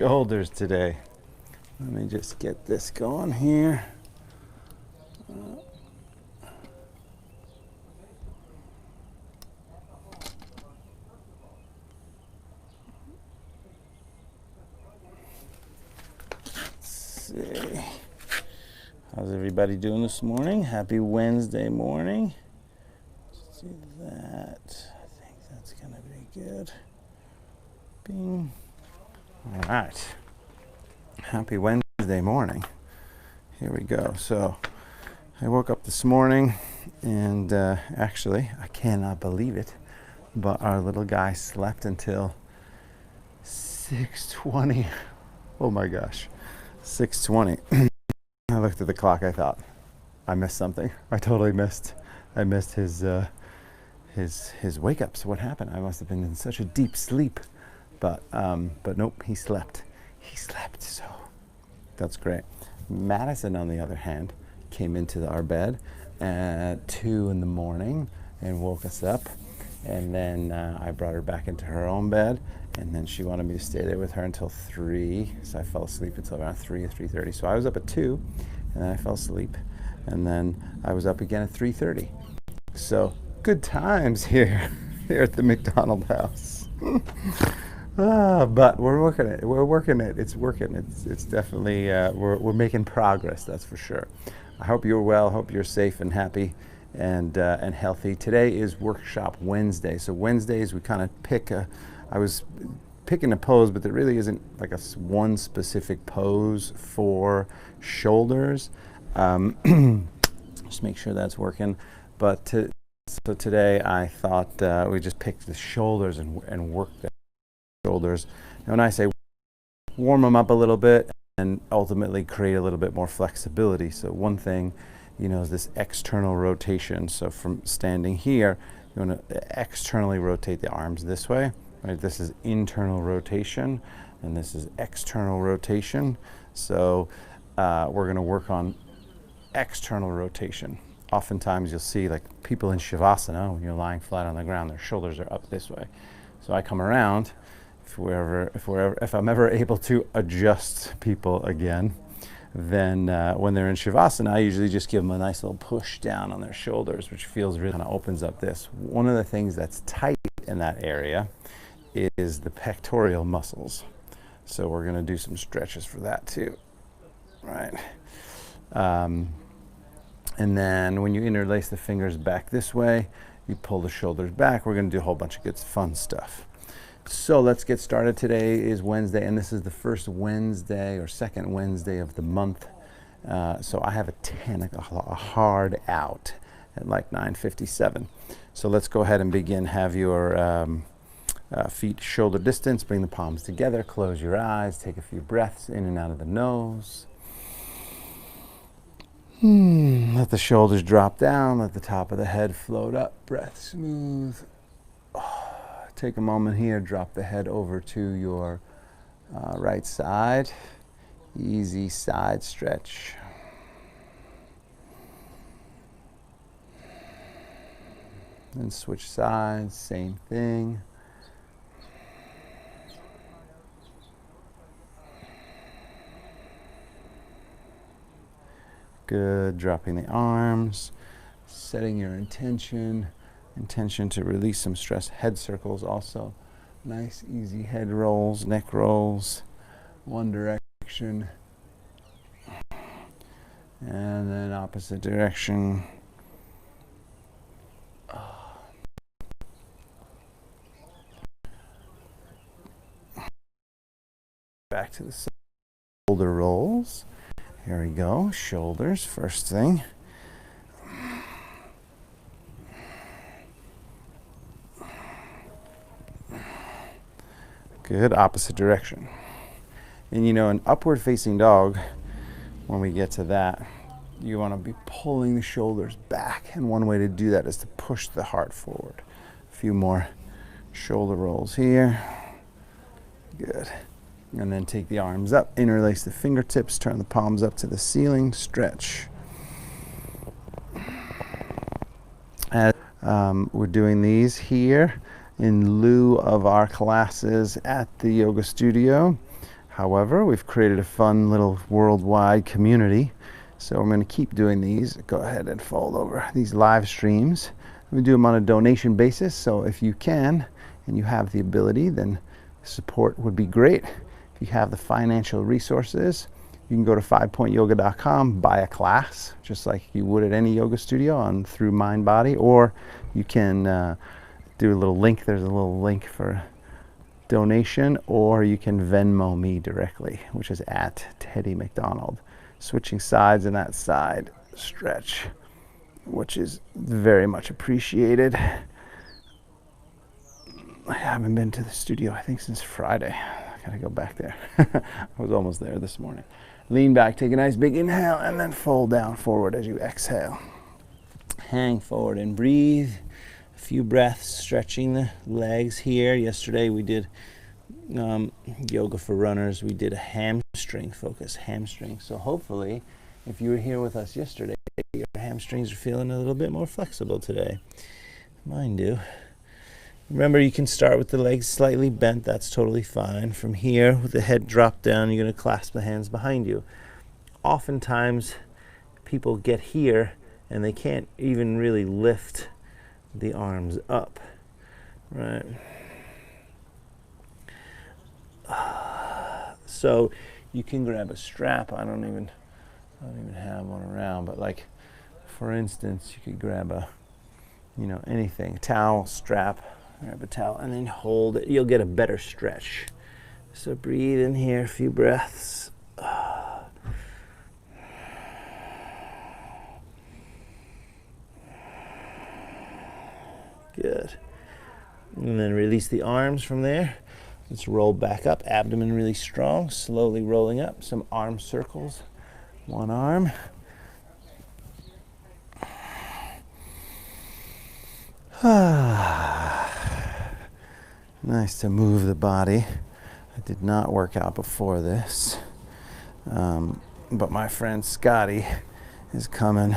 shoulders today. Let me just get this going here. Let's see. How's everybody doing this morning? Happy Wednesday morning. Let's do that. I think that's going to be good. Bing. All right. Happy Wednesday morning. Here we go. So I woke up this morning and actually, I cannot believe it, but our little guy slept until 6:20. Oh my gosh, 6:20. I looked at the clock. I thought, I missed something. I totally missed. I missed his wake up. So what happened? I must have been in such a deep sleep, but nope. He slept. He slept. So that's great. Madison, on the other hand, came into our bed at 2 in the morning and woke us up. And then I brought her back into her own bed. And then she wanted me to stay there with her until 3. So I fell asleep until around 3 or 3:30. So I was up at 2, and then I fell asleep. And then I was up again at 3:30. So good times here at the McDonald house. But we're working it. We're working it. It's working. It's definitely, we're making progress, that's for sure. I hope you're well. Hope you're safe and happy and healthy. Today is Workshop Wednesday. So Wednesdays we kind of I was picking a pose, but there really isn't like one specific pose for shoulders. Just make sure that's working. But so today I thought we just picked the shoulders and work the shoulders. And when I say warm them up a little bit and ultimately create a little bit more flexibility. So one thing, is this external rotation. So from standing here, you want to externally rotate the arms this way. Right, this is internal rotation, and this is external rotation. So we're going to work on external rotation. Oftentimes you'll see like people in Shavasana, when you're lying flat on the ground, their shoulders are up this way. So I come around, if I'm ever able to adjust people again, then when they're in Shavasana, I usually just give them a nice little push down on their shoulders, which feels really kind of opens up this. One of the things that's tight in that area is the pectoral muscles. So we're going to do some stretches for that too. Right. And then when you interlace the fingers back this way, you pull the shoulders back. We're going to do a whole bunch of good fun stuff. So let's get started. Today is Wednesday, and this is the first Wednesday or second Wednesday of the month. So I have a hard out at like 9:57. So let's go ahead and begin. Have your feet shoulder distance. Bring the palms together. Close your eyes. Take a few breaths in and out of the nose. Let the shoulders drop down. Let the top of the head float up. Breath smooth. Take a moment here. Drop the head over to your right side. Easy side stretch. Then switch sides. Same thing. Good. Dropping the arms, setting your intention to release some stress. Head circles also. Nice, easy head rolls, neck rolls, one direction, and then opposite direction. Back to the shoulder rolls. Here we go, shoulders, first thing. Good, opposite direction. And an upward facing dog, when we get to that, you want to be pulling the shoulders back. And one way to do that is to push the heart forward. A few more shoulder rolls here. Good. And then take the arms up, interlace the fingertips, turn the palms up to the ceiling, stretch. As we're doing these here in lieu of our classes at the yoga studio. However, we've created a fun little worldwide community, so I'm going to keep doing these. Go ahead and fold over these live streams. We do them on a donation basis, so if you can and you have the ability, then support would be great. If you have the financial resources, you can go to 5pointyoga.com, buy a class, just like you would at any yoga studio through Mind Body, or you can do a little link. There's a little link for donation, or you can Venmo me directly, which is at Teddy McDonald. Switching sides in that side stretch, which is very much appreciated. I haven't been to the studio, I think, since Friday. I gotta go back there. I was almost there this morning. Lean back, take a nice big inhale, and then fold down forward as you exhale. Hang forward and breathe. A few breaths, stretching the legs here. Yesterday we did yoga for runners. We did a hamstring focus, hamstring. So hopefully, if you were here with us yesterday, your hamstrings are feeling a little bit more flexible today. Mine do. Remember, you can start with the legs slightly bent. That's totally fine. From here, with the head dropped down, you're going to clasp the hands behind you. Oftentimes, people get here and they can't even really lift the arms up, right? So you can grab a strap. I don't even have one around, but like, for instance, you could grab a, anything, towel, strap. Grab a towel and then hold it. You'll get a better stretch. So breathe in here, a few breaths. Good. And then release the arms from there. Let's roll back up. Abdomen really strong. Slowly rolling up. Some arm circles. One arm. Nice to move the body. I did not work out before this, but my friend Scotty is coming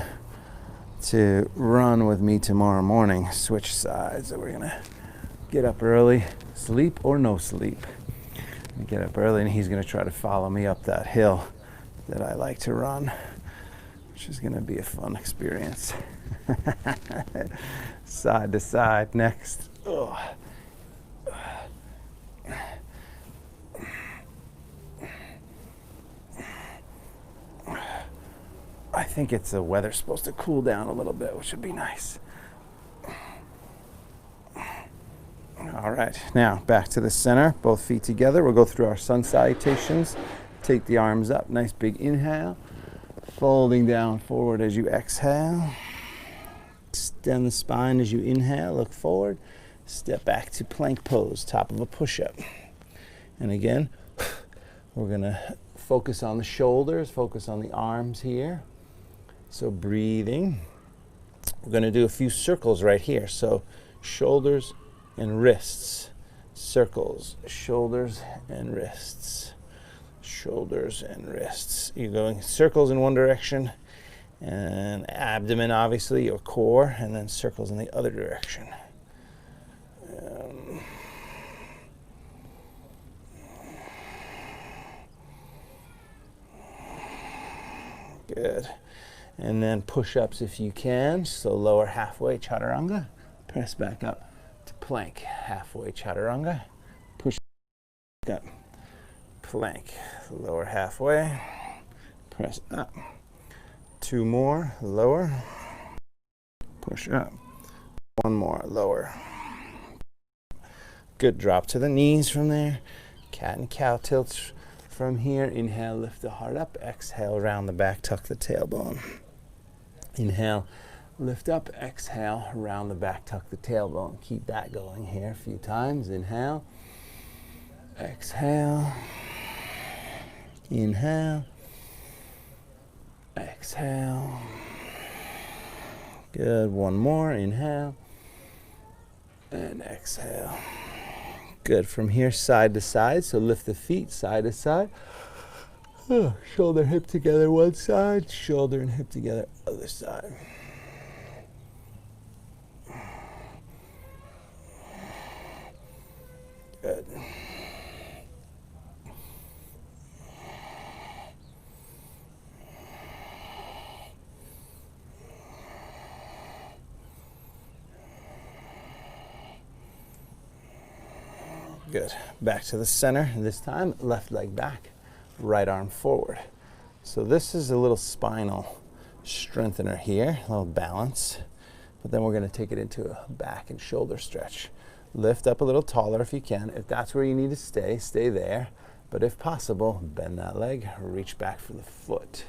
to run with me tomorrow morning. Switch sides, so we're gonna get up early, sleep or no sleep. Get up early, and he's gonna try to follow me up that hill that I like to run, which is gonna be a fun experience. Side to side next. Oh. I think the weather's supposed to cool down a little bit, which would be nice. All right, now back to the center, both feet together. We'll go through our sun salutations. Take the arms up, nice big inhale. Folding down forward as you exhale. Extend the spine as you inhale, look forward. Step back to plank pose, top of a push-up. And again, we're gonna focus on the shoulders, focus on the arms here. So breathing. We're gonna do a few circles right here. So shoulders and wrists, circles, shoulders and wrists, shoulders and wrists. You're going circles in one direction, and abdomen, obviously, your core, and then circles in the other direction. Good. And then push-ups if you can. So lower halfway, chaturanga. Press back up to plank. Halfway, chaturanga. Push up. Plank. Lower halfway. Press up. Two more, lower. Push up. One more, lower. Good, drop to the knees from there. Cat and cow tilts from here. Inhale, lift the heart up. Exhale, round the back, tuck the tailbone. Inhale, lift up. Exhale, round the back, tuck the tailbone. Keep that going here a few times. Inhale. Exhale. Inhale. Exhale. Good. One more. Inhale. And exhale. Good. From here, side to side. So lift the feet side to side. Shoulder, hip together one side. Shoulder and hip together other side. Good. Good. Back to the center. This time, left leg back, right arm forward. So this is a little spinal strengthener here, a little balance. But then we're going to take it into a back and shoulder stretch. Lift up a little taller if you can. If that's where you need to stay, stay there. But if possible, bend that leg, reach back for the foot.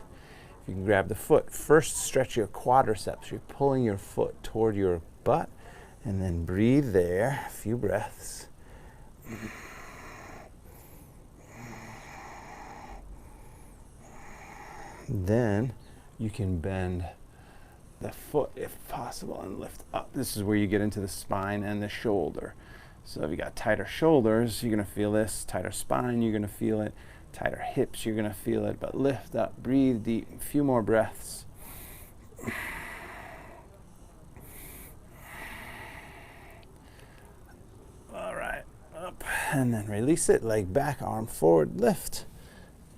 If you can grab the foot, first stretch your quadriceps. You're pulling your foot toward your butt, and then breathe there, a few breaths. Then you can bend the foot if possible and lift up. This is where you get into the spine and the shoulder. So if you got tighter shoulders, you're going to feel this. Tighter spine, you're going to feel it. Tighter hips, you're going to feel it. But lift up, breathe deep, a few more breaths. All right, up. And then release it, leg back, arm forward, lift.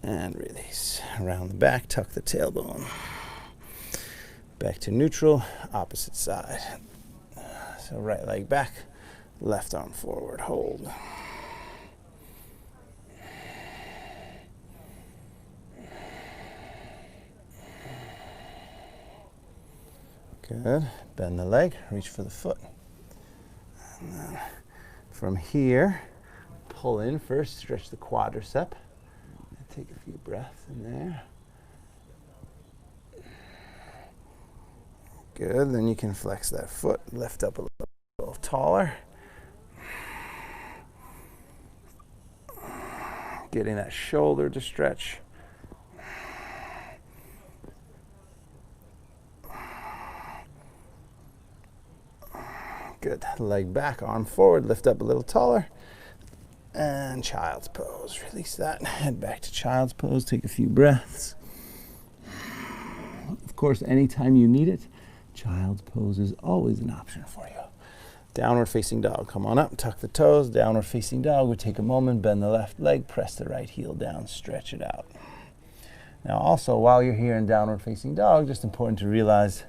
And release. Around the back, tuck the tailbone. Back to neutral, opposite side. So right leg back, left arm forward, hold. Good. Bend the leg, reach for the foot. And then from here, pull in first, stretch the quadricep. Take a few breaths in there. Good, then you can flex that foot, lift up a little taller. Getting that shoulder to stretch. Good, leg back, arm forward, lift up a little taller. And child's pose. Release that. Head back to child's pose. Take a few breaths. Of course, anytime you need it, child's pose is always an option for you. Downward facing dog. Come on up, tuck the toes. Downward facing dog. We take a moment, bend the left leg, press the right heel down, stretch it out. Now also, while you're here in downward facing dog, just important to realize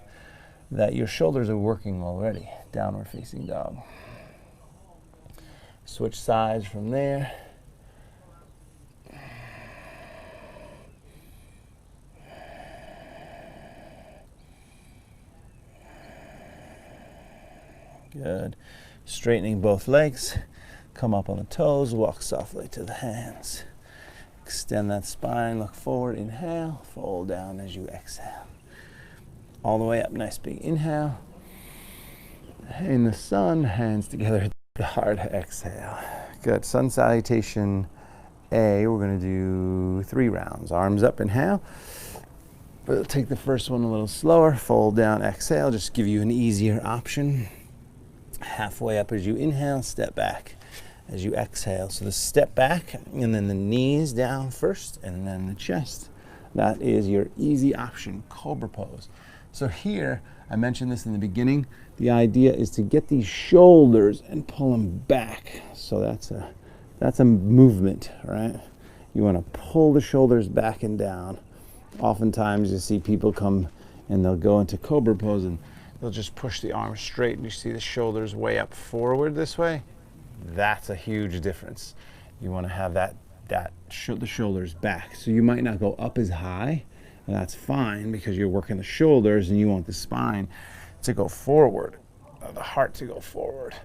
that your shoulders are working already. Downward facing dog. Switch sides from there. Good. Straightening both legs. Come up on the toes. Walk softly to the hands. Extend that spine. Look forward. Inhale. Fold down as you exhale. All the way up. Nice big inhale. In the sun, hands together at the heart. Exhale. Good. Sun salutation A. We're going to do 3 rounds. Arms up. Inhale. We'll take the first one a little slower. Fold down. Exhale. Just give you an easier option. Halfway up as you inhale. Step back as you exhale. So the step back and then the knees down first and then the chest. That is your easy option. Cobra Pose. So here, I mentioned this in the beginning, the idea is to get these shoulders and pull them back. So that's a movement, right? You want to pull the shoulders back and down. Oftentimes you see people come and they'll go into Cobra Pose and they'll just push the arms straight and you see the shoulders way up forward this way. That's a huge difference. You want to have the shoulders back. So you might not go up as high, and that's fine because you're working the shoulders and you want the spine to go forward, the heart to go forward.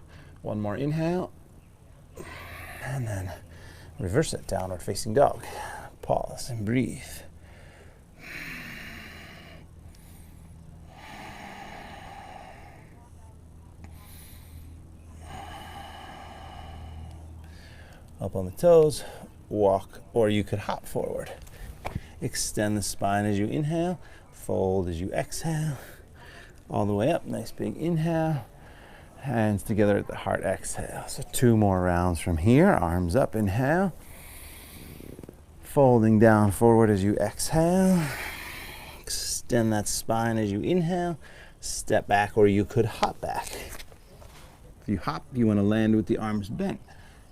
One more inhale, and then reverse it, downward facing dog. Pause and breathe. Up on the toes, walk, or you could hop forward. Extend the spine as you inhale, fold as you exhale. All the way up, nice big inhale. Hands together at the heart, exhale. So 2 more rounds from here. Arms up, inhale. Folding down forward as you exhale. Extend that spine as you inhale. Step back, or you could hop back. If you hop, you want to land with the arms bent.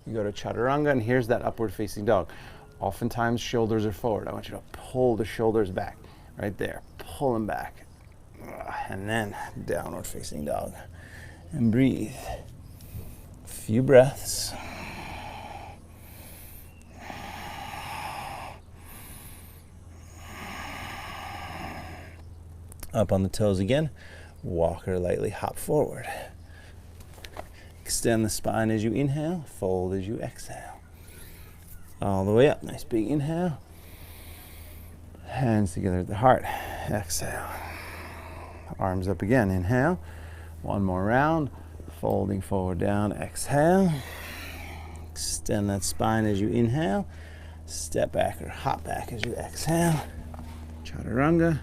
You go to chaturanga, and here's that upward facing dog. Oftentimes shoulders are forward. I want you to pull the shoulders back, right there. Pull them back. And then downward facing dog. And breathe. A few breaths. Up on the toes again. Walk or lightly hop forward. Extend the spine as you inhale, fold as you exhale. All the way up, nice big inhale. Hands together at the heart, exhale. Arms up again, inhale. One more round, folding forward down, exhale. Extend that spine as you inhale. Step back or hop back as you exhale. Chaturanga.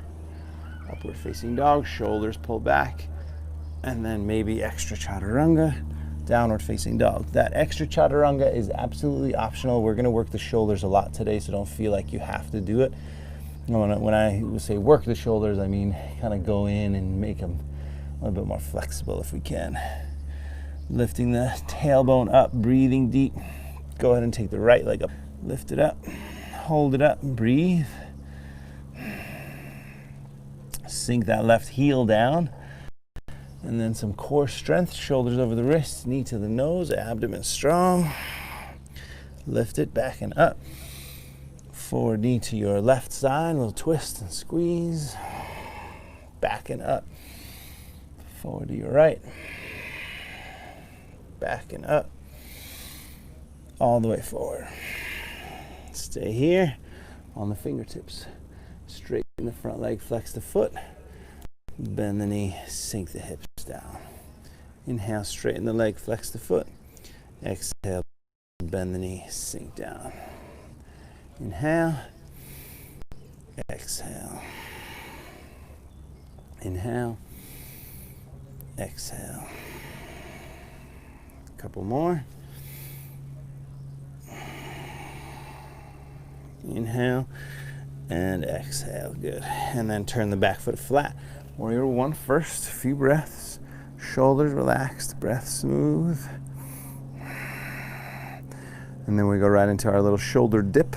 Upward facing dog, shoulders pull back. And then maybe extra chaturanga, downward facing dog. That extra chaturanga is absolutely optional. We're gonna work the shoulders a lot today, so don't feel like you have to do it. When I say work the shoulders, I mean kind of go in and make them a little bit more flexible if we can. Lifting the tailbone up, breathing deep. Go ahead and take the right leg up. Lift it up, hold it up, breathe. Sink that left heel down. And then some core strength, shoulders over the wrists, knee to the nose, abdomen strong. Lift it back and up. Forward knee to your left side, a little twist and squeeze. Back and up. Forward to your right. Back and up. All the way forward. Stay here on the fingertips. Straighten the front leg, flex the foot. Bend the knee, sink the hips down. Inhale, straighten the leg, flex the foot. Exhale, bend the knee, sink down. Inhale, exhale. Inhale, exhale. A couple more. Inhale and exhale, good. And then turn the back foot flat. Warrior one first, few breaths. Shoulders relaxed, breath smooth. And then we go right into our little shoulder dip.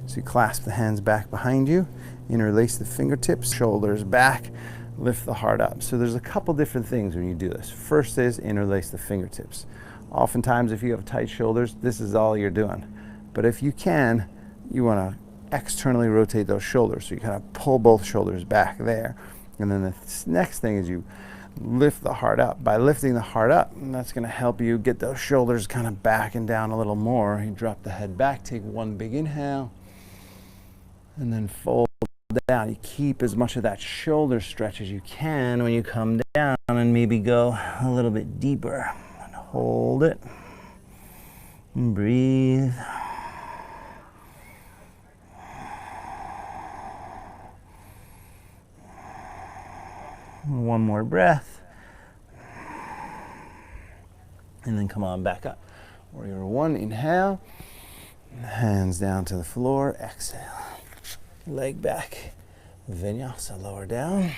So you clasp the hands back behind you, interlace the fingertips, shoulders back, lift the heart up. So there's a couple different things when you do this. First is interlace the fingertips. Oftentimes if you have tight shoulders, this is all you're doing. But if you can, you want to externally rotate those shoulders. So you kind of pull both shoulders back there. And then the next thing is you lift the heart up. By lifting the heart up, that's going to help you get those shoulders kind of back and down a little more. You drop the head back, take one big inhale, and then fold down. You keep as much of that shoulder stretch as you can when you come down, and maybe go a little bit deeper. And hold it. And breathe. One more breath. And then come on back up. Warrior one, inhale. Hands down to the floor, exhale. Leg back. Vinyasa, lower down.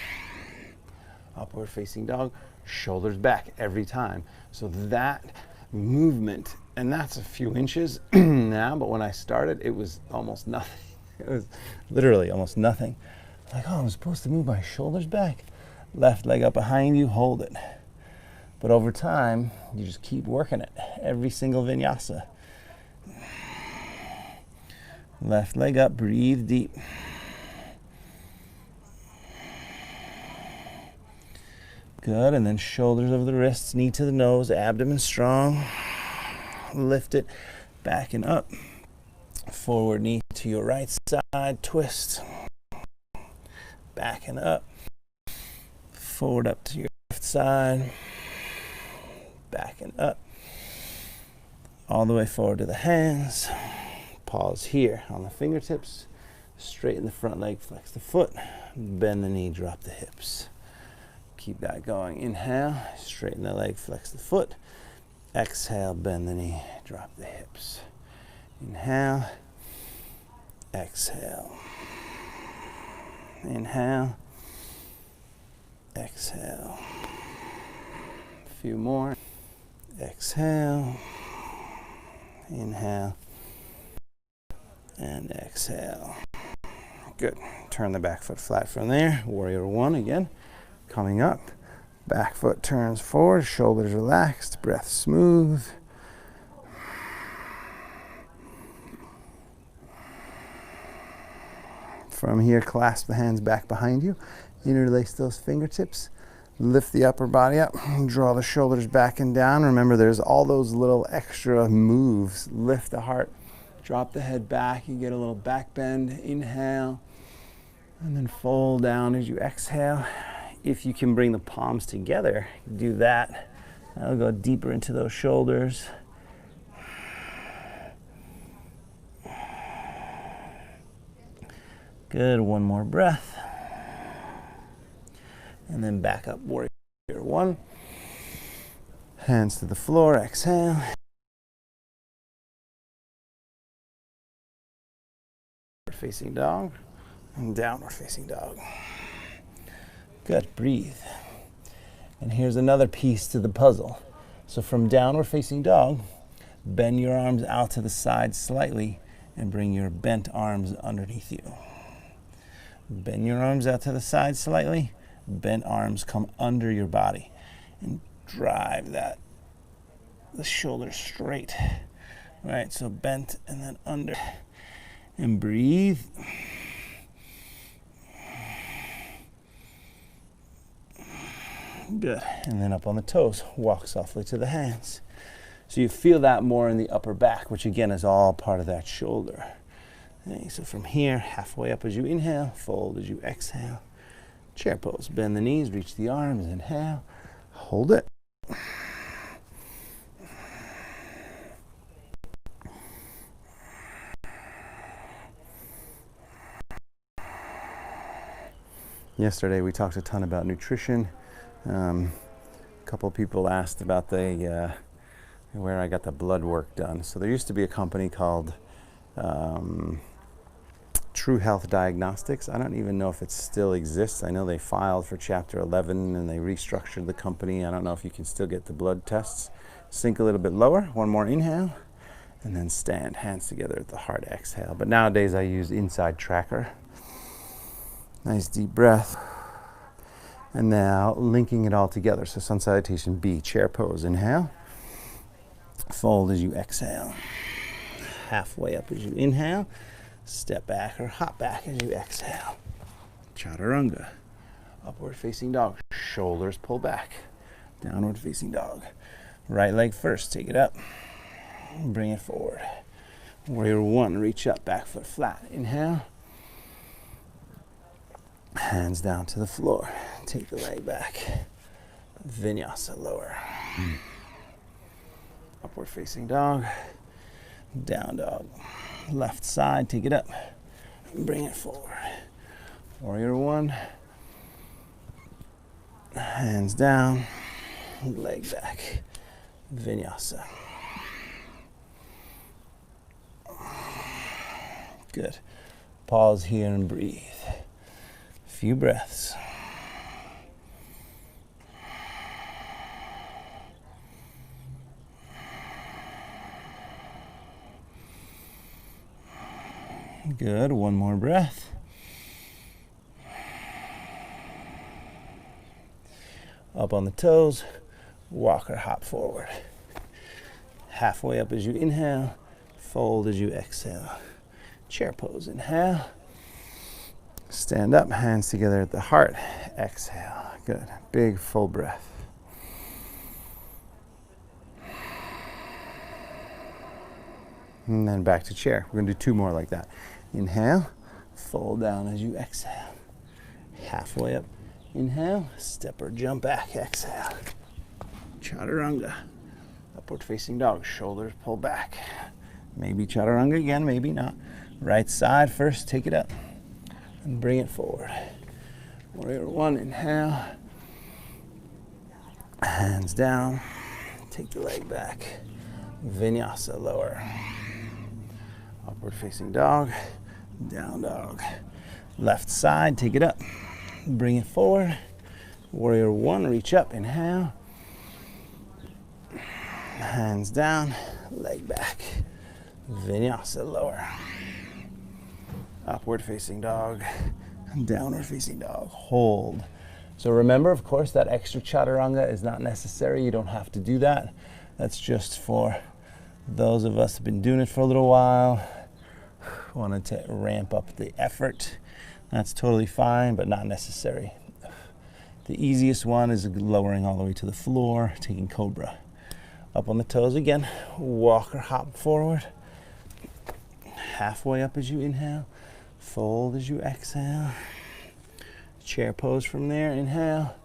Upward facing dog, shoulders back every time. So that movement, and that's a few inches now, but when I started, it was almost nothing. It was literally almost nothing. Like, oh, I'm supposed to move my shoulders back. Left leg up behind you, hold it. But over time, you just keep working it. Every single vinyasa. Left leg up, breathe deep. Good, and then shoulders over the wrists, knee to the nose, abdomen strong. Lift it, back and up. Forward knee to your right side, twist. Back and up. Forward up to your left side. Back and up. All the way forward to the hands. Pause here on the fingertips. Straighten the front leg, flex the foot. Bend the knee, drop the hips. Keep that going. Inhale, straighten the leg, flex the foot. Exhale, bend the knee, drop the hips. Inhale, exhale. Inhale, exhale. A few more. Exhale, inhale, and exhale. Good. Turn the back foot flat from there. Warrior one again. Coming up. Back foot turns forward, shoulders relaxed, breath smooth. From here, clasp the hands back behind you. Interlace those fingertips. Lift the upper body up. Draw the shoulders back and down. Remember, there's all those little extra moves. Lift the heart. Drop the head back. You get a little back bend. Inhale. And then fold down as you exhale. If you can bring the palms together, do that. I'll go deeper into those shoulders. Good, one more breath. And then back up, warrior one. Hands to the floor, exhale. Facing dog and downward facing dog. Good, breathe. And here's another piece to the puzzle. So from downward facing dog, bend your arms out to the side slightly and bring your bent arms underneath you. Bend your arms out to the side slightly, bent arms come under your body and drive the shoulders straight. All right, so bent and then under. And breathe. Good. And then up on the toes, walk softly to the hands. So you feel that more in the upper back, which again is all part of that shoulder. Okay, so from here, halfway up as you inhale, fold as you exhale. Chair pose, bend the knees, reach the arms, inhale, hold it. Yesterday we talked a ton about nutrition. A couple of people asked about where I got the blood work done. So there used to be a company called True Health Diagnostics. I don't even know if it still exists. I know they filed for Chapter 11 and they restructured the company. I don't know if you can still get the blood tests. Sink a little bit lower. One more inhale. And then stand, hands together at the heart, exhale. But nowadays I use Inside Tracker. Nice deep breath. And now linking it all together. So Sun Salutation B, chair pose. Inhale. Fold as you exhale. Halfway up as you inhale. Step back or hop back as you exhale. Chaturanga. Upward facing dog. Shoulders pull back. Downward facing dog. Right leg first. Take it up. Bring it forward. Warrior one. Reach up. Back foot flat. Inhale. Hands down to the floor. Take the leg back. Vinyasa lower. Upward facing dog. Down dog. Left side, take it up. Bring it forward. Warrior one. Hands down. Leg back. Vinyasa. Good. Pause here and breathe. Few breaths. Good. One more breath. Up on the toes. Walk or hop forward. Halfway up as you inhale. Fold as you exhale. Chair pose. Inhale. Stand up, hands together at the heart. Exhale. Good. Big full breath. And then back to chair. We're going to do two more like that. Inhale. Fold down as you exhale. Halfway up. Inhale. Step or jump back. Exhale. Chaturanga. Upward facing dog. Shoulders pull back. Maybe chaturanga again, maybe not. Right side first. Take it up. And bring it forward. Warrior one, inhale. Hands down. Take the leg back. Vinyasa lower. Upward facing dog. Down dog. Left side, take it up. Bring it forward. Warrior one, reach up, inhale. Hands down, leg back. Vinyasa lower. Upward facing dog, downward facing dog. Hold. So remember, of course, that extra chaturanga is not necessary. You don't have to do that. That's just for those of us who've been doing it for a little while. Wanted to ramp up the effort. That's totally fine, but not necessary. The easiest one is lowering all the way to the floor, taking Cobra. Up on the toes again, walk or hop forward. Halfway up as you inhale, fold as you exhale. Chair pose from there, inhale.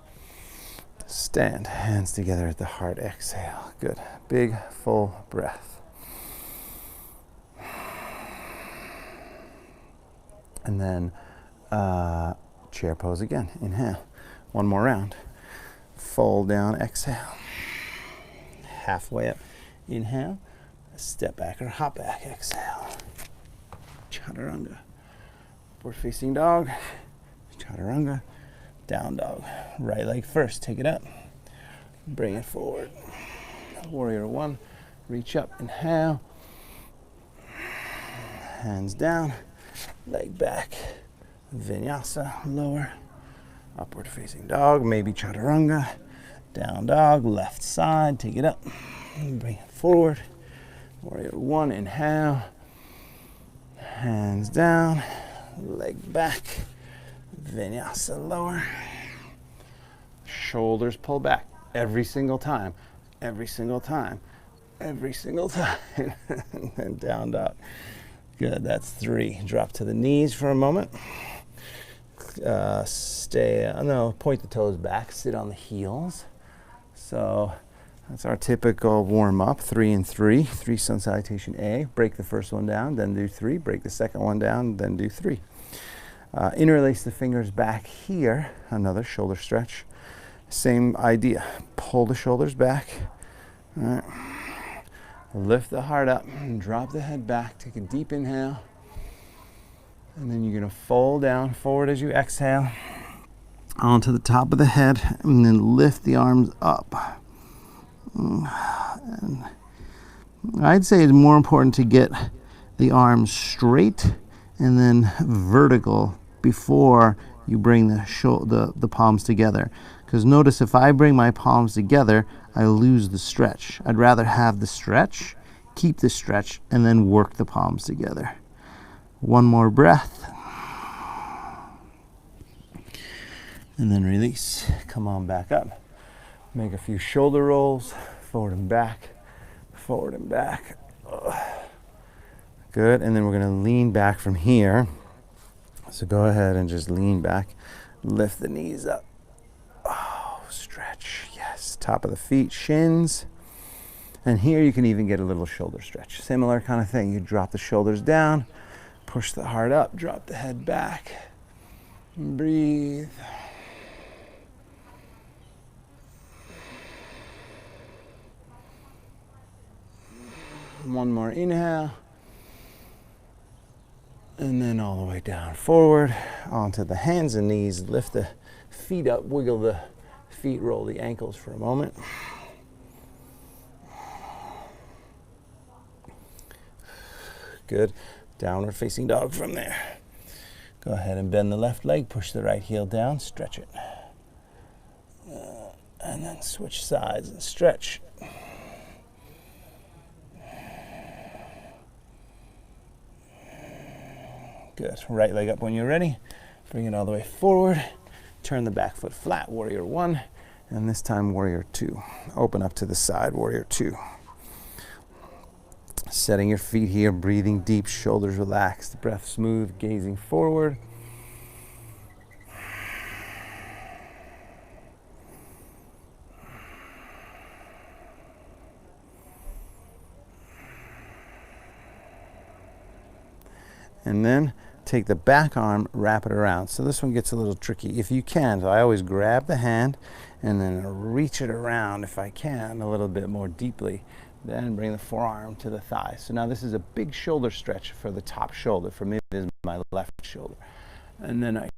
Stand, hands together at the heart, exhale. Good, big, full breath. And then chair pose again, inhale. One more round. Fold down, exhale. Halfway up, inhale. Step back or hop back, exhale. Chaturanga. Upward facing dog. Chaturanga. Down dog. Right leg first, take it up. Bring it forward. Warrior one. Reach up, inhale. Hands down. Leg back. Vinyasa, lower. Upward facing dog, maybe chaturanga. Down dog, left side, take it up. Bring it forward. Warrior one, inhale. Hands down, leg back. Vinyasa, lower. Shoulders pull back every single time. Every single time. Every single time. And then down dog. Good, that's 3. Drop to the knees for a moment. Point the toes back, sit on the heels. So that's our typical warm-up, 3 and 3. 3 sun salutation A. Break the first one down, then do 3. Break the second one down, then do 3. Interlace the fingers back here. Another shoulder stretch. Same idea. Pull the shoulders back. All right. Lift the heart up and drop the head back. Take a deep inhale. And then you're going to fold down forward as you exhale onto the top of the head, and then lift the arms up. And I'd say it's more important to get the arms straight and then vertical before you bring the palms together. Because notice if I bring my palms together, I lose the stretch. I'd rather have the stretch, keep the stretch, and then work the palms together. One more breath. And then release. Come on back up. Make a few shoulder rolls, forward and back, forward and back. Good, and then we're gonna lean back from here. So go ahead and just lean back. Lift the knees up. Oh, stretch, yes. Top of the feet, shins. And here you can even get a little shoulder stretch. Similar kind of thing. You drop the shoulders down, push the heart up, drop the head back. Breathe. One more inhale. And then all the way down forward onto the hands and knees. Lift the feet up, wiggle the feet, roll the ankles for a moment. Good. Downward facing dog from there. Go ahead and bend the left leg, push the right heel down, stretch it. And then switch sides and stretch. Good. Right leg up when you're ready. Bring it all the way forward. Turn the back foot flat, warrior one. And this time, warrior two. Open up to the side, warrior two. Setting your feet here, breathing deep, shoulders relaxed, breath smooth, gazing forward. And then take the back arm, wrap it around. So this one gets a little tricky. If you can, so I always grab the hand and then reach it around, if I can, a little bit more deeply. Then bring the forearm to the thigh. So now this is a big shoulder stretch for the top shoulder. For me, it is my left shoulder. And then I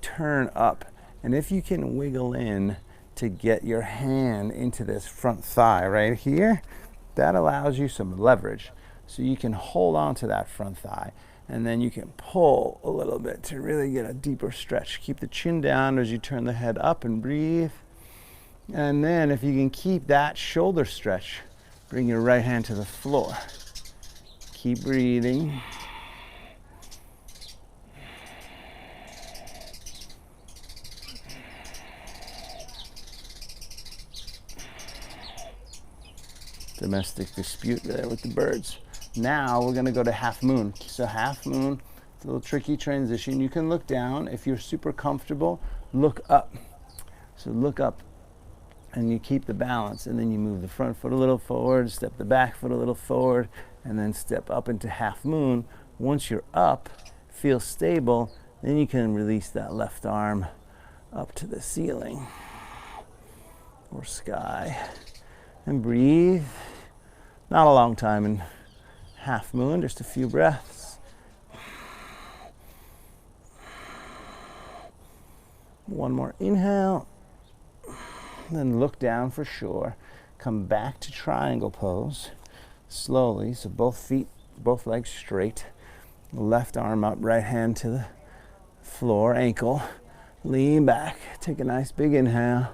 turn up. And if you can wiggle in to get your hand into this front thigh right here, that allows you some leverage. So you can hold on to that front thigh. And then you can pull a little bit to really get a deeper stretch. Keep the chin down as you turn the head up and breathe. And then if you can keep that shoulder stretch, bring your right hand to the floor. Keep breathing. domestic dispute there with the birds. Now we're gonna go to half moon. So half moon, it's a little tricky transition. You can look down. If you're super comfortable, look up. So look up and you keep the balance, and then you move the front foot a little forward, step the back foot a little forward, and then step up into half moon. Once you're up, feel stable, then you can release that left arm up to the ceiling or sky and breathe. Not a long time in half moon, just a few breaths. One more inhale, then look down for shore. Come back to triangle pose slowly, so both feet, both legs straight. Left arm up, right hand to the floor, ankle. Lean back, take a nice big inhale.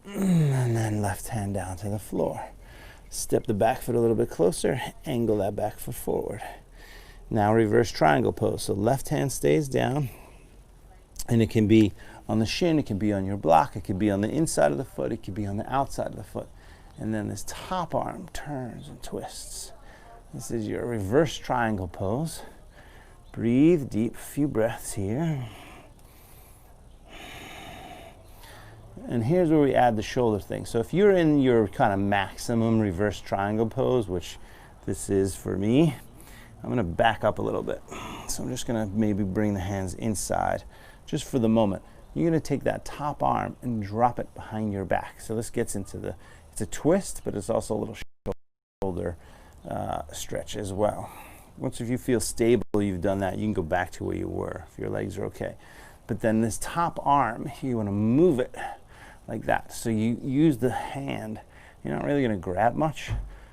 And then left hand down to the floor. Step the back foot a little bit closer, angle that back foot forward. Now reverse triangle pose. So left hand stays down, and it can be on the shin, it can be on your block, it can be on the inside of the foot, it can be on the outside of the foot. And then this top arm turns and twists. This is your reverse triangle pose. Breathe deep, few breaths here. And here's where we add the shoulder thing. So if you're in your kind of maximum reverse triangle pose, which this is for me, I'm gonna back up a little bit. So I'm just gonna maybe bring the hands inside just for the moment. You're gonna take that top arm and drop it behind your back. So this gets into the, it's a twist, but it's also a little shoulder stretch as well. Once if you feel stable, you've done that, you can go back to where you were if your legs are okay. But then this top arm, you wanna move it like that. So you use the hand. You're not really gonna grab much.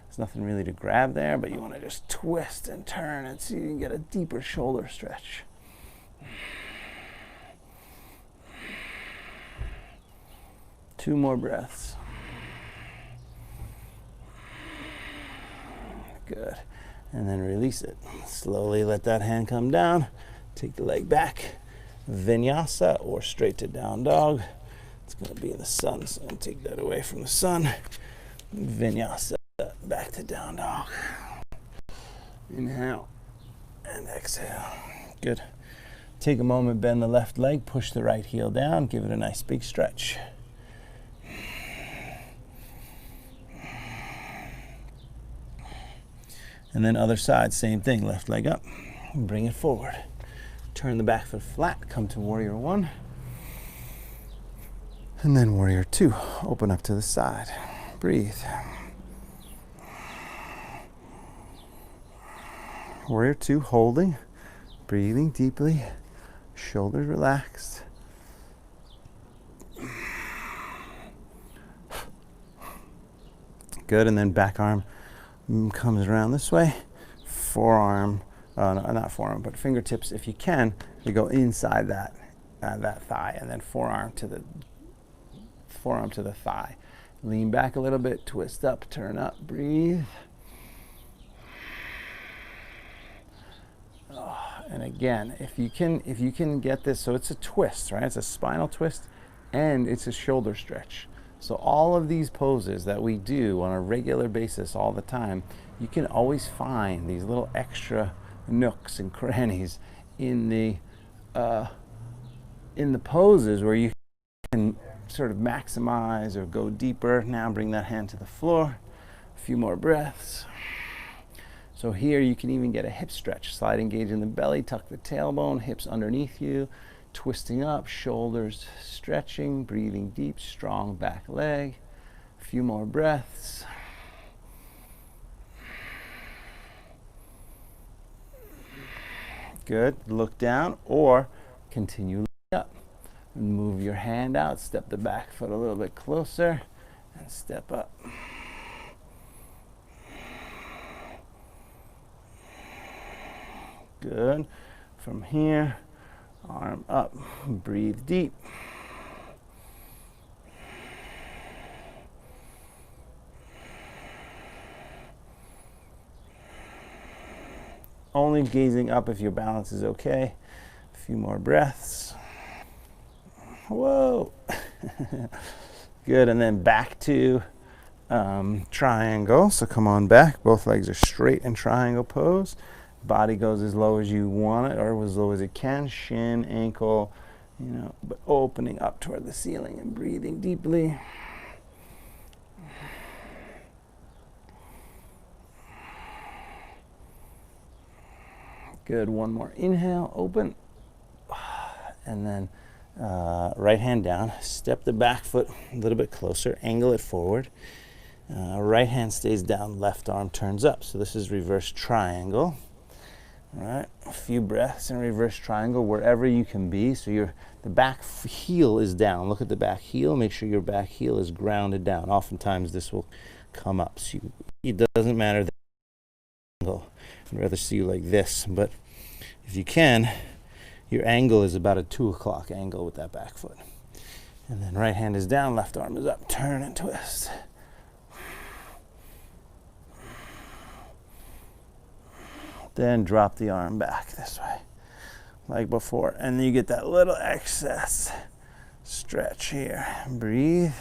There's nothing really to grab there, but you wanna just twist and turn and see you can get a deeper shoulder stretch. Two more breaths. Good. And then release it. Slowly let that hand come down. Take the leg back. Vinyasa or straight to down dog. It's going to be in the sun, so I'll take that away from the sun. Vinyasa, back to down dog. Inhale and exhale. Good. Take a moment, bend the left leg, push the right heel down, give it a nice big stretch. And then other side, same thing, left leg up, bring it forward. Turn the back foot flat, come to warrior one. And then warrior two, open up to the side. Breathe. Warrior two, holding, breathing deeply, shoulders relaxed. Good, and then back arm comes around this way. Forearm, no, not forearm, but fingertips, if you can, you go inside that thigh, and then forearm to the thigh. Lean back a little bit, twist up, turn up, breathe. And again, if you can get this, so it's a twist, right? It's a spinal twist and it's a shoulder stretch. So all of these poses that we do on a regular basis all the time, you can always find these little extra nooks and crannies in the poses where you can sort of maximize or go deeper. Now bring that hand to the floor. A few more breaths. So here you can even get a hip stretch. Slide engage in the belly, tuck the tailbone, hips underneath you, twisting up, shoulders stretching, breathing deep, strong back leg. A few more breaths. Good. Look down or continue looking up. And move your hand out, step the back foot a little bit closer, and step up. Good. From here, arm up, breathe deep. Only gazing up if your balance is okay. A few more breaths. Whoa. Good, and then back to triangle. So come on back. Both legs are straight in triangle pose. Body goes as low as you want it, or as low as it can. Shin, ankle, but opening up toward the ceiling and breathing deeply. Good. One more inhale, open. And then right hand down. Step the back foot a little bit closer. Angle it forward. Right hand stays down. Left arm turns up. So this is reverse triangle. All right. A few breaths in reverse triangle wherever you can be. So the back heel is down. Look at the back heel. Make sure your back heel is grounded down. Oftentimes this will come up. So it doesn't matter the angle. I'd rather see you like this, but if you can, your angle is about a 2 o'clock angle with that back foot. And then right hand is down, left arm is up. Turn and twist. Then drop the arm back this way, like before. And then you get that little excess stretch here. Breathe.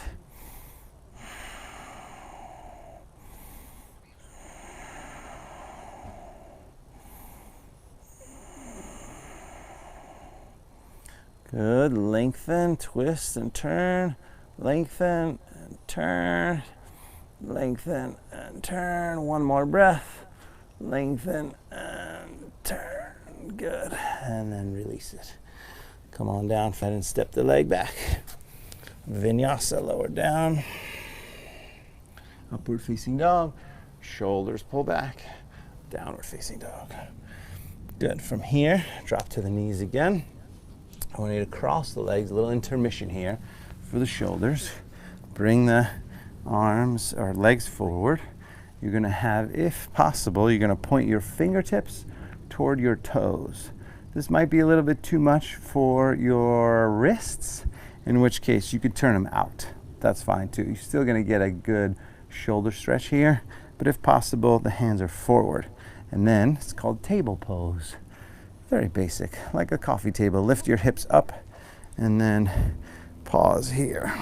Good. Lengthen, twist, and turn. Lengthen and turn. Lengthen and turn. One more breath. Lengthen and turn. Good. And then release it. Come on down, and step the leg back. Vinyasa, lower down. Upward facing dog. Shoulders pull back. Downward facing dog. Good. From here, drop to the knees again. I want you to cross the legs, a little intermission here for the shoulders. Bring the arms or legs forward. You're going to have, if possible, you're going to point your fingertips toward your toes. This might be a little bit too much for your wrists, in which case you could turn them out. That's fine too. You're still going to get a good shoulder stretch here, but if possible, the hands are forward. And then it's called table pose. Very basic, like a coffee table. Lift your hips up and then pause here.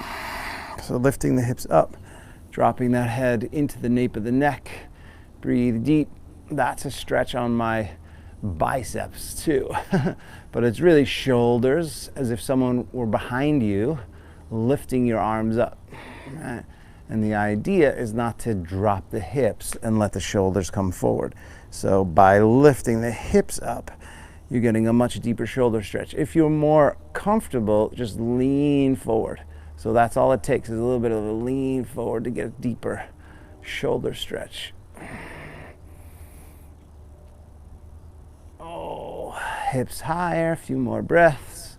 So lifting the hips up, dropping that head into the nape of the neck. Breathe deep. That's a stretch on my biceps too. But it's really shoulders, as if someone were behind you, lifting your arms up. Right? And the idea is not to drop the hips and let the shoulders come forward. So by lifting the hips up, you're getting a much deeper shoulder stretch. If you're more comfortable, just lean forward. So that's all it takes, is a little bit of a lean forward to get a deeper shoulder stretch. Oh, hips higher, a few more breaths.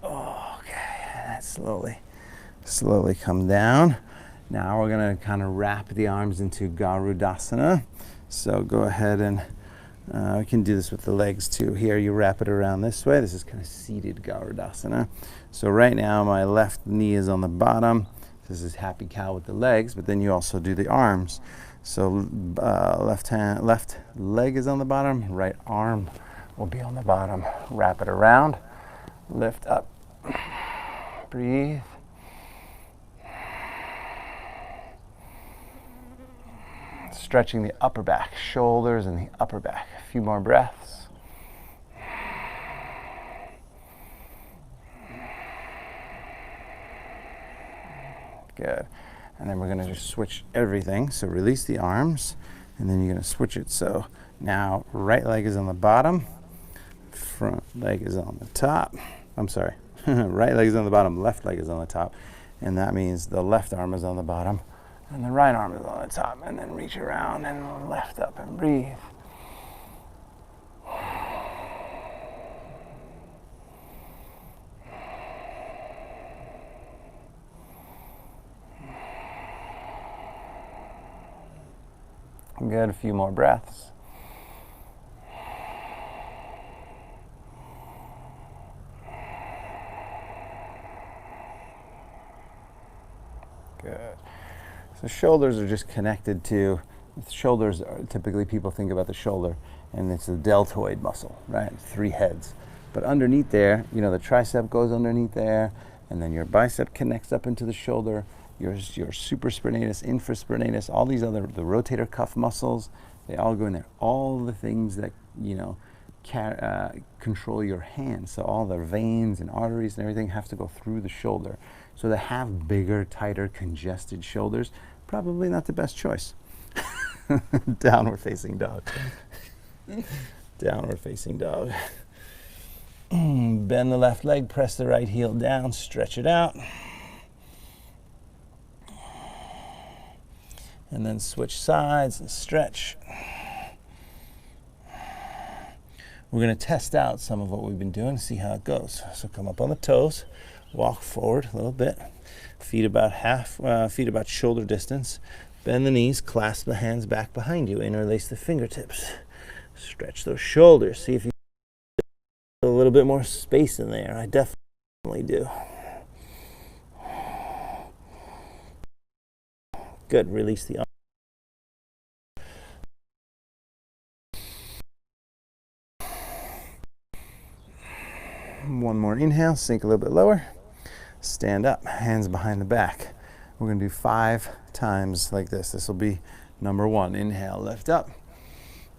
Okay, and slowly come down. Now we're going to kind of wrap the arms into Garudasana. So go ahead and we can do this with the legs too. Here you wrap it around this way. This is kind of seated Garudasana. So right now my left knee is on the bottom. This is happy cow with the legs, but then you also do the arms. So left leg is on the bottom, right arm will be on the bottom. Wrap it around, lift up, breathe. Stretching the upper back, shoulders and the upper back. A few more breaths. Good. And then we're going to just switch everything. So release the arms, and then you're going to switch it. So now right leg is on the bottom, front leg is on the top. I'm sorry. Right leg is on the bottom, left leg is on the top. And that means the left arm is on the bottom, and the right arm is on the top, and then reach around and lift up and breathe. Good, a few more breaths. Good. So shoulders are just connected to, shoulders are, typically people think about the shoulder, and it's the deltoid muscle, right? 3 heads. But underneath there, you know, the tricep goes underneath there, and then your bicep connects up into the shoulder, your supraspinatus, infraspinatus, all these other, the rotator cuff muscles, they all go in there. All the things that, you know, control your hands. So all the veins and arteries and everything have to go through the shoulder. So to have bigger, tighter, congested shoulders, probably not the best choice. Downward facing dog. Downward facing dog. Bend the left leg, press the right heel down, stretch it out. And then switch sides and stretch. We're going to test out some of what we've been doing, see how it goes. So come up on the toes, walk forward a little bit, feet about shoulder distance. Bend the knees, clasp the hands back behind you, interlace the fingertips. Stretch those shoulders. See if you get a little bit more space in there. I definitely do. Good. Release the arm. One more inhale, sink a little bit lower. Stand up, hands behind the back. We're going to do 5 times like this. This will be number 1. Inhale, lift up.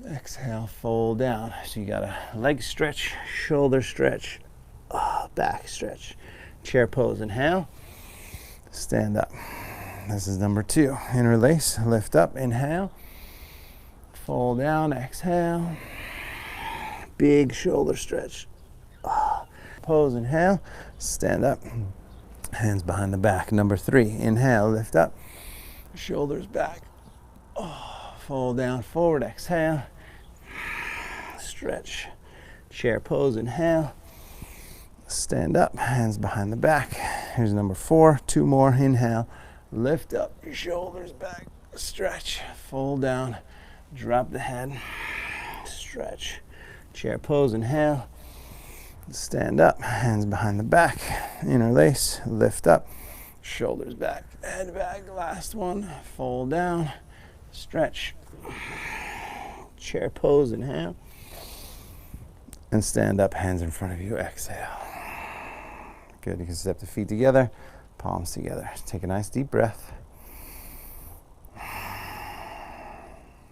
Exhale, fold down. So you got a leg stretch, shoulder stretch, back stretch. Chair pose, inhale. Stand up. This is number 2. Interlace, lift up, inhale. Fold down, exhale. Big shoulder stretch. Pose, inhale. Stand up. Hands behind the back. Number 3, inhale, lift up. Shoulders back. Fold down, forward, exhale. Stretch. Chair pose, inhale. Stand up, hands behind the back. Here's number 4, 2 more, inhale. Lift up, your shoulders back. Stretch, fold down, drop the head. Stretch. Chair pose, inhale. Stand up, hands behind the back. Interlace, lift up, shoulders back, head back. Last one, fold down, stretch. Chair pose, inhale. And stand up, hands in front of you, exhale. Good, you can step the feet together, palms together. Take a nice deep breath.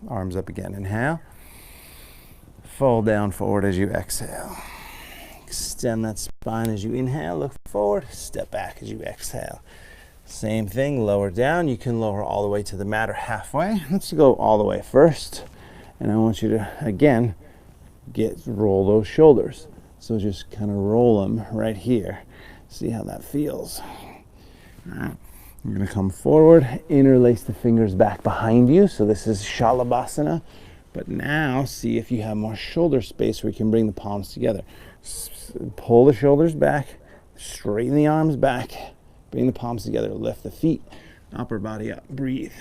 Arms up again, inhale. Fold down forward as you exhale. Extend that spine as you inhale, look forward, step back as you exhale. Same thing, lower down. You can lower all the way to the mat or halfway. Let's go all the way first. And I want you to, again, roll those shoulders. So just kind of roll them right here. See how that feels. All right. You're going to come forward, interlace the fingers back behind you. So this is Shavasana. But now see if you have more shoulder space where you can bring the palms together. Pull the shoulders back, straighten the arms back, bring the palms together, lift the feet, upper body up, breathe.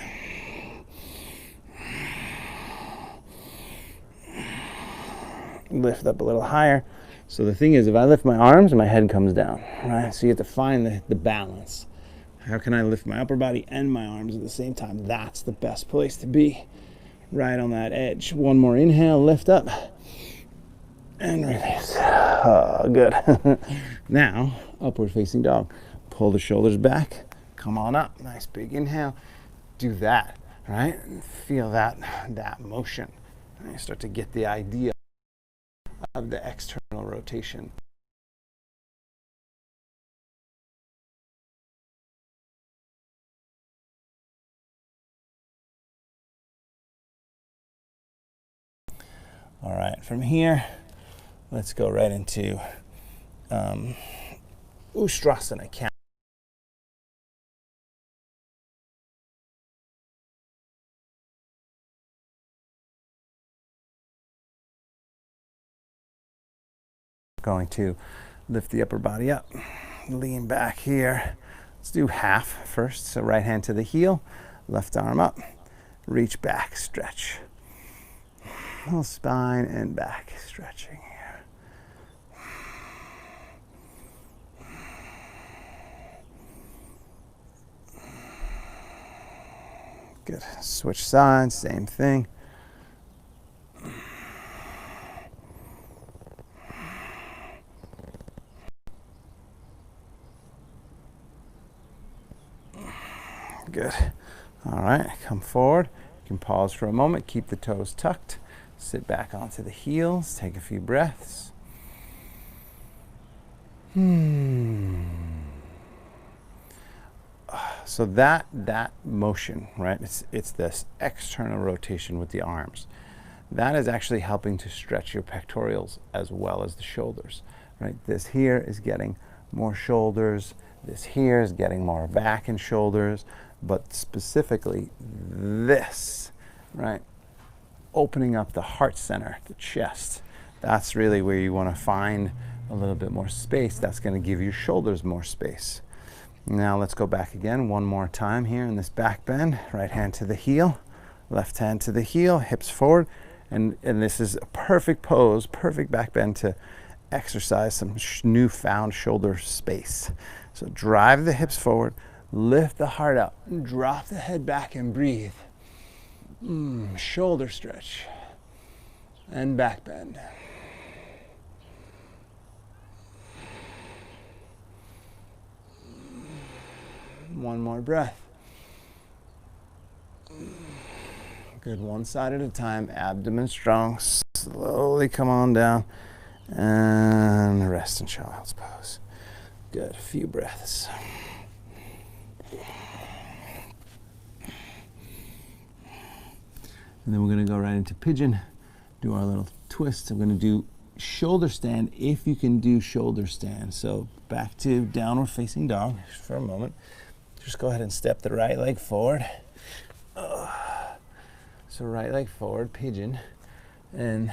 Lift up a little higher. So the thing is, if I lift my arms, my head comes down, right? So you have to find the balance. How can I lift my upper body and my arms at the same time? That's the best place to be, right on that edge. One more inhale, lift up. And release. Oh, good. Now, upward facing dog. Pull the shoulders back. Come on up. Nice big inhale. Do that, right? Feel that motion. And you start to get the idea of the external rotation. All right, from here, let's go right into Ustrasana. Going to lift the upper body up, lean back here. Let's do half first. So right hand to the heel, left arm up, reach back, stretch. Little spine and back stretching here. Good. Switch sides, same thing. All right, come forward. You can pause for a moment, keep the toes tucked, sit back onto the heels, take a few breaths. So that motion, right? It's this external rotation with the arms. That is actually helping to stretch your pectorals as well as the shoulders, right? This here is getting more shoulders. This here is getting more back and shoulders, but specifically this, right? Opening up the heart center, the chest. That's really where you want to find a little bit more space. That's going to give your shoulders more space. Now let's go back again one more time here in this back bend. Right hand to the heel, left hand to the heel, hips forward. And this is a perfect pose, perfect back bend to exercise some newfound shoulder space. So drive the hips forward, lift the heart up, drop the head back and breathe. Shoulder stretch and back bend. One more breath. Good, one side at a time, abdomen strong. Slowly come on down and rest in child's pose. Good, a few breaths. And then we're going to go right into pigeon, do our little twist. I'm going to do shoulder stand if you can do shoulder stand. So back to downward facing dog for a moment. Just go ahead and step the right leg forward. So right leg forward, pigeon, and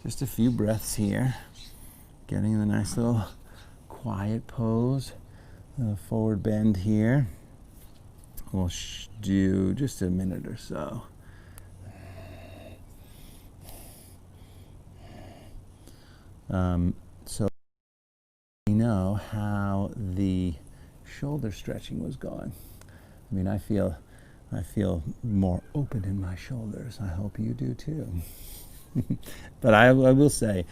just a few breaths here. Getting the nice little quiet pose, forward bend here. We'll do just a minute or so. So we know how the shoulder stretching was going. I mean, I feel more open in my shoulders. I hope you do too. But I will say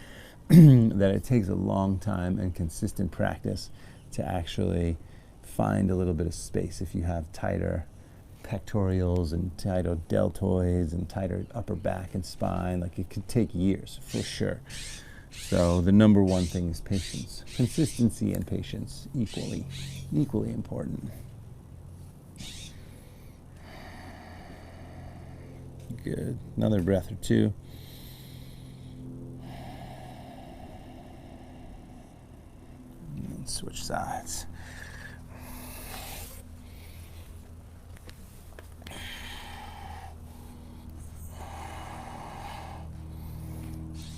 that it takes a long time and consistent practice to actually find a little bit of space. If you have tighter pectorals and tighter deltoids and tighter upper back and spine, like it could take years for sure. So the number one thing is patience. Consistency and patience equally important. Good. Another breath or two. And switch sides.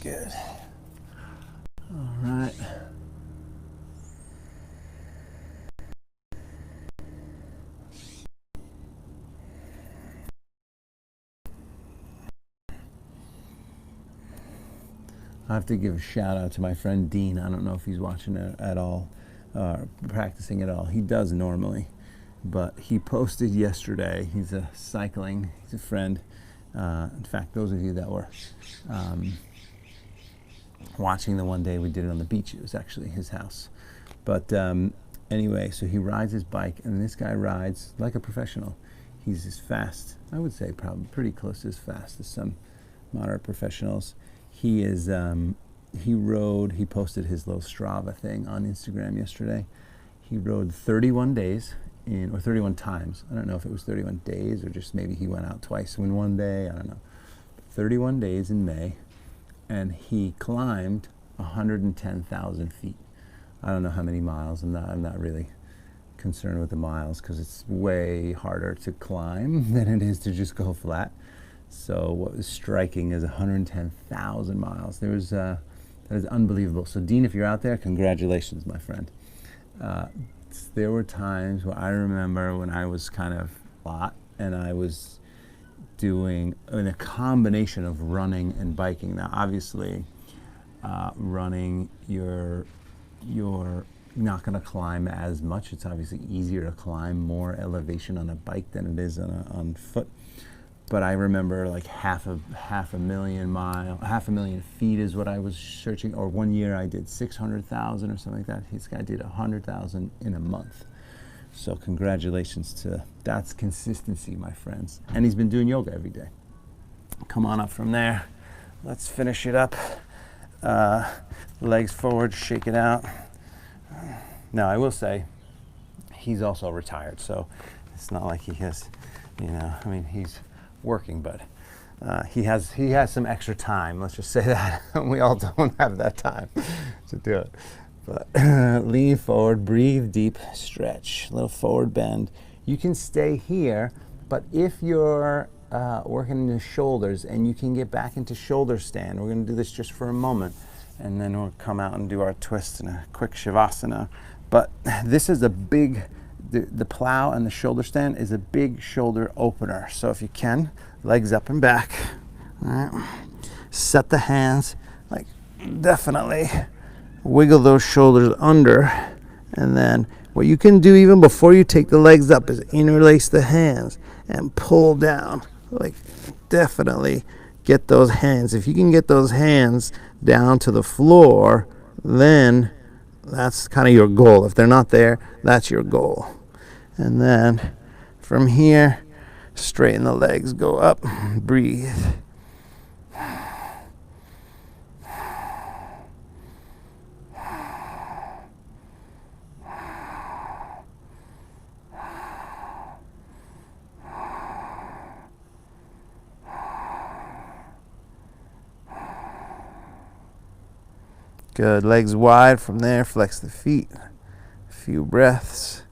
Good. All right. I have to give a shout out to my friend Dean. I don't know if he's watching it at all, practicing at all. He does normally, but he posted yesterday. He's a friend. In fact, those of you that were watching the one day we did it on the beach, it was actually his house. But anyway, so he rides his bike, and this guy rides like a professional. He's as fast, I would say probably pretty close to as fast as some moderate professionals. He posted his little Strava thing on Instagram yesterday. He rode 31 days or 31 times. I don't know if it was 31 days or just maybe he went out twice in one day, I don't know. 31 days in May, and he climbed 110,000 feet. I don't know how many miles. I'm not really concerned with the miles because it's way harder to climb than it is to just go flat. So what was striking is 110,000 miles. That is unbelievable. So Dean, if you're out there, congratulations, my friend. There were times where I remember when I was kind of hot and I was doing a combination of running and biking. Now, obviously, running, you're not going to climb as much. It's obviously easier to climb more elevation on a bike than it is on foot. But I remember like half a million feet is what I was searching. Or one year I did 600,000 or something like that. This guy did 100,000 in a month, So congratulations to that's consistency, my friends. And he's been doing yoga every day. Come on up from there. Let's finish it up. Legs forward, shake it out. Now I will say, he's also retired, so it's not like he has, you know, I mean, he's working, but he has some extra time. Let's just say that. We all don't have that time to do it. But lean forward, breathe deep, stretch, little forward bend. You can stay here, but if you're working in the shoulders and you can get back into shoulder stand, we're going to do this just for a moment, and then we'll come out and do our twist and a quick Shavasana. But this is a big, the plow and the shoulder stand is a big shoulder opener. So if you can, legs up and back. All right. Set the hands, like definitely wiggle those shoulders under, and then what you can do even before you take the legs up is interlace the hands and pull down. Like definitely get those hands. If you can get those hands down to the floor, then that's kind of your goal. If they're not there, that's your goal. And then from here, straighten the legs, go up, breathe. Good. Legs wide. From there, flex the feet. A few breaths.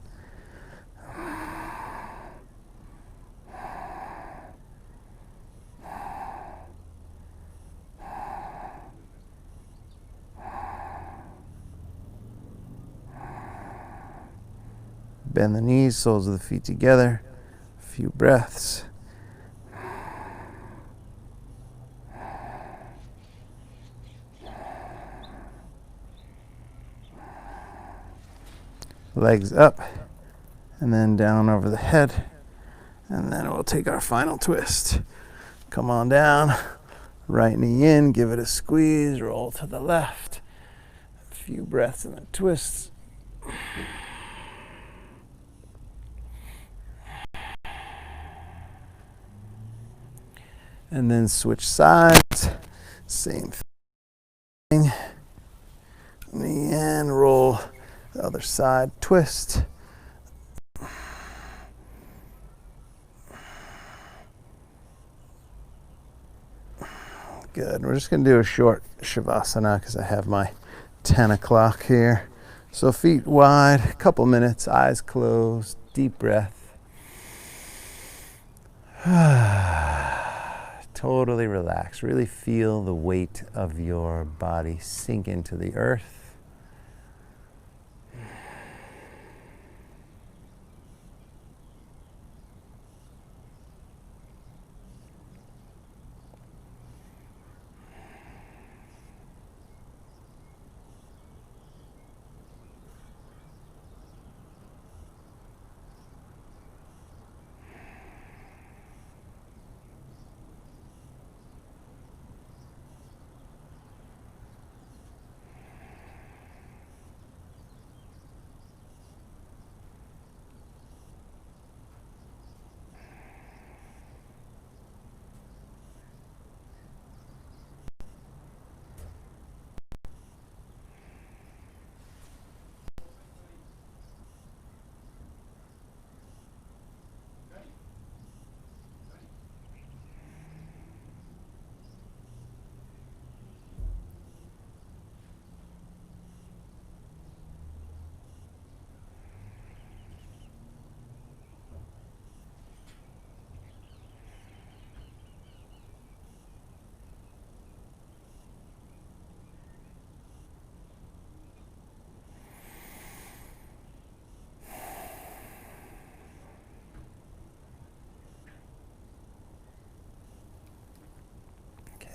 Bend the knees, soles of the feet together. A few breaths. Legs up, and then down over the head, and then we'll take our final twist. Come on down, right knee in, give it a squeeze, roll to the left. A few breaths in the twist. And then switch sides, same thing. Knee in, roll. The other side, twist. Good. We're just going to do a short Shavasana because I have my 10 o'clock here. So feet wide, a couple minutes, eyes closed, deep breath. Totally relax. Really feel the weight of your body sink into the earth.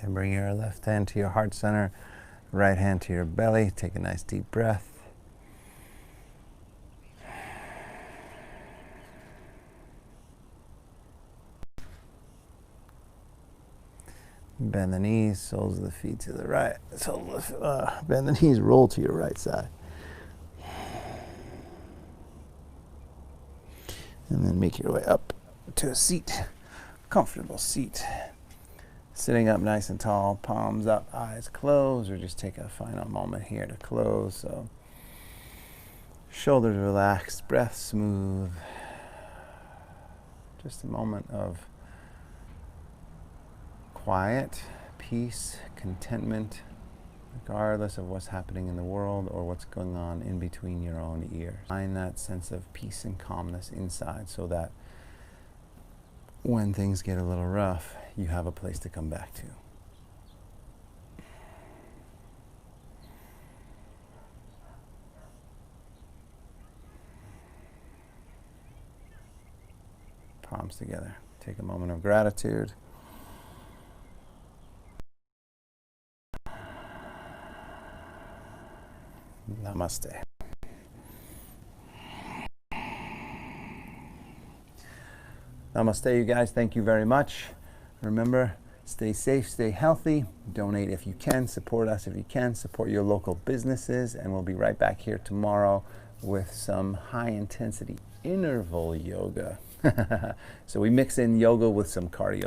And bring your left hand to your heart center, right hand to your belly. Take a nice deep breath. Bend the knees, soles of the feet to the right. Bend the knees, roll to your right side. And then make your way up to a seat, comfortable seat. Sitting up nice and tall, palms up, eyes closed, or just take a final moment here to close. So shoulders relaxed, breath smooth. Just a moment of quiet, peace, contentment, regardless of what's happening in the world or what's going on in between your own ears. Find that sense of peace and calmness inside so that when things get a little rough, you have a place to come back to. Palms together. Take a moment of gratitude. Namaste. Namaste, you guys. Thank you very much. Remember, stay safe, stay healthy. Donate if you can. Support us if you can. Support your local businesses. And we'll be right back here tomorrow with some high-intensity interval yoga. So we mix in yoga with some cardio.